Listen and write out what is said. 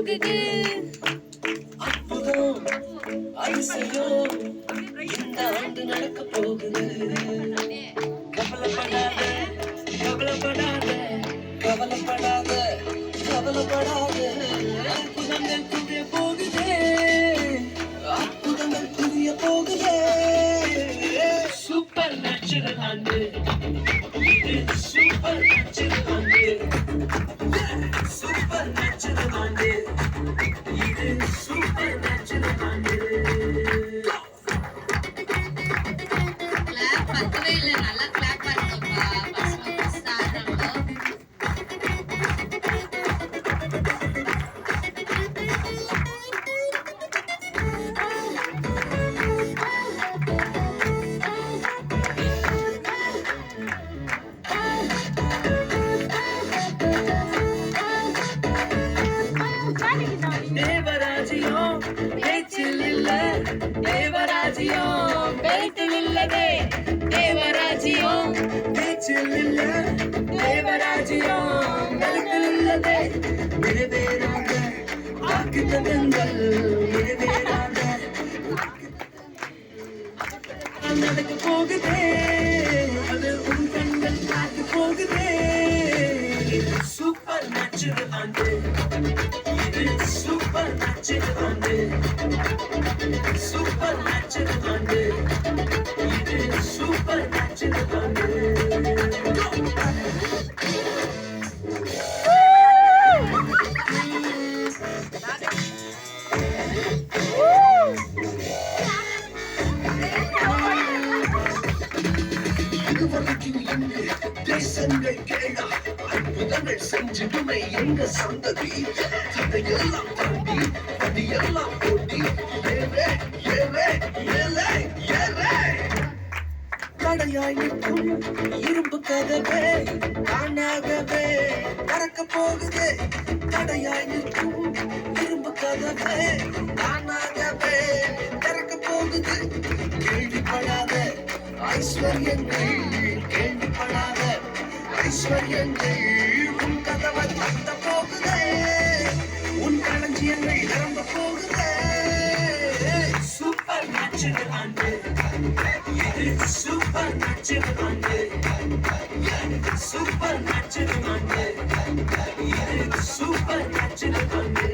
போகுது. அற்புதம் அதிசயம் இந்த ஆண்டு நடக்க போகுது. கவலைப்படாத கவலைப்படாத கவலைப்படாத கவலைப்படாத அற்புதங்கள் புரிய போகுதே, அற்புதங்கள் புரிய போகுதே. சூப்பர் நேச்சுரல் ஆண்டு இது, சூப்பர் நேச்சுரல் ஆண்டு, சூப்பர் நேச்சுரல் ஆண்டு இது, சூப்பர் நேச்சுரல் ஆண்டு. கிளாப் பத்தவே இல்லை, நல்லா கிளாப் பண்ணுங்கப்பா. பசங்க ஃபர்ஸ்ட் ஆடுறாங்க. தேவராஜ்யம் பேச்சில் இல்ல, தேவராஜ்யம் பேட்டில் இல்லதே. தேவராஜ்யம் பேச்சில் இல்ல, தேவராஜ்யம் எழுத்தில் இல்லதே. நிறைவேறாத வாக்குத்தத்தங்கள், நிறைவேறாத நடக்க போகுதே, அது உன் கண்கள் பார்க்க போகுதே. சூப்பர் நேச்சுரல் ஆண்டு இது, சூப்பர் நேச்சுரல் ஆண்டு, சூப்பர் நேச்சுரல் ஆண்டு இது, சூப்பர் நேச்சுரல் ஆண்டு. இதுவரைக்கும் இங்கு தேசங்கள் கேளா, அற்புதங்கள் செஞ்சிடுமே எங்க சந்ததி. அதையெல்லாம் தாண்டி அதையெல்லாம் போட்டி ஏறே ஏறே ஏலே ஏறே. தடையாய் நிற்கும் இரும்பு கதவே தானாகவே திறக்க போகுது. தடையாய் நிற்கும் இரும்பு கதவே தானாகவே திறக்க போகுது. கேள்விப்படாத ஐஸ்வர்யங்கள், கேள்விப்படாத ஐஸ்வர்யங்கள் உன் கதவை தட்ட போகுதே, உன் களஞ்சியங்கள் நிரம்ப போகுதே. சூப்பர் நேச்சுரல் ஆண்டு இது, சூப்பர் நேச்சுரல் ஆண்டு, சூப்பர் நேச்சுரல் ஆண்டு இது, சூப்பர் நேச்சுரல் ஆண்டு.